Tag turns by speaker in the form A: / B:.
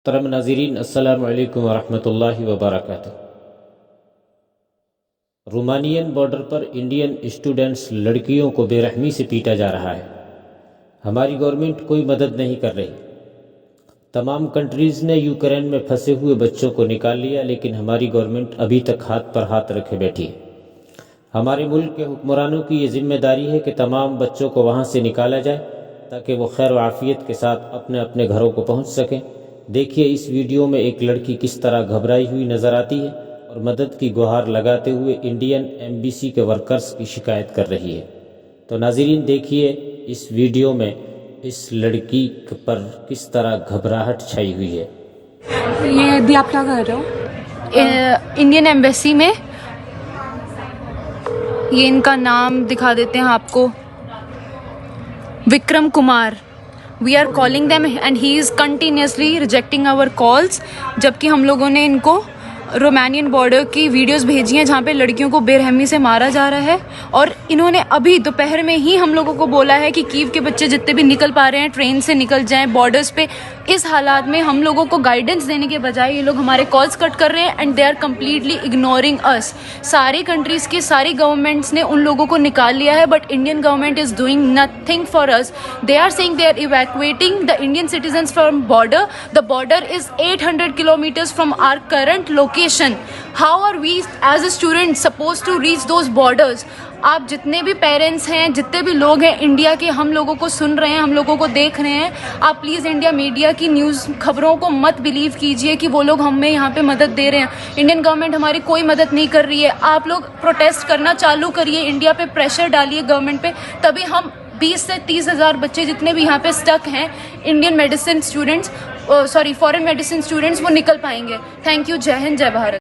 A: मोहतरम नाज़रीन, अस्सलामु अलैकुम वरहमतुल्लाहि वबरकातुहू। रोमानियन बॉर्डर पर इंडियन स्टूडेंट्स लड़कियों को बेरहमी से पीटा जा रहा है। हमारी गवर्नमेंट कोई मदद नहीं कर रही। तमाम कंट्रीज़ ने यूक्रेन में फंसे हुए बच्चों को निकाल लिया, लेकिन हमारी गवर्नमेंट अभी तक हाथ पर हाथ रखे बैठी है। हमारे मुल्क के हुक्मरानों की ये जिम्मेदारी है कि तमाम बच्चों को वहाँ से निकाला जाए ताकि वो खैर आफियत के साथ अपने अपने घरों को पहुँच सकें। देखिए इस वीडियो में एक लड़की किस तरह घबराई हुई नज़र आती है और मदद की गुहार लगाते हुए इंडियन एम्बेसी के वर्कर्स की शिकायत कर रही है। तो नाज़रीन देखिए इस वीडियो में इस लड़की पर किस तरह घबराहट छाई हुई है।
B: ये अभी आप क्या कर रहे हो? इंडियन एम्बेसी में ये इनका नाम दिखा देते हैं आपको, Vikram Kumar. We are calling them and he is continuously rejecting our calls, जबकि हम लोगों ने इनको रोमानियन बॉर्डर की वीडियोस भेजी हैं जहाँ पे लड़कियों को बेरहमी से मारा जा रहा है। और इन्होंने अभी दोपहर में ही हम लोगों को बोला है कि कीव के बच्चे जितने भी निकल पा रहे हैं ट्रेन से निकल जाएं बॉर्डर्स पे। इस हालात में हम लोगों को गाइडेंस देने के बजाय ये लोग हमारे कॉल्स कट कर रहे हैं and they are completely ignoring us. सारी कंट्रीज़ की सारी गवर्नमेंट्स ने उन लोगों को निकाल लिया है, but Indian government is doing nothing for us. They are saying they are evacuating the Indian citizens from border. The border is 800 kilometers from our current location. How are we as a student supposed to reach those borders? आप जितने भी parents हैं, जितने भी लोग हैं India के, हम लोगों को सुन रहे हैं, हम लोगों को देख रहे हैं, आप प्लीज़ इंडिया मीडिया की न्यूज़ खबरों को मत बिलीव कीजिए कि वो लोग हमें यहाँ पे मदद दे रहे हैं। इंडियन गवर्नमेंट हमारी कोई मदद नहीं कर रही है। आप लोग प्रोटेस्ट करना चालू करिए, इंडिया पे प्रेशर डालिए गवर्नमेंट पे, तभी हम 20 से 30 हज़ार बच्चे जितने भी यहाँ पे स्टक हैं Indian medicine students, foreign medicine students, वो निकल पाएंगे। Thank you. जय हिंद, जय भारत।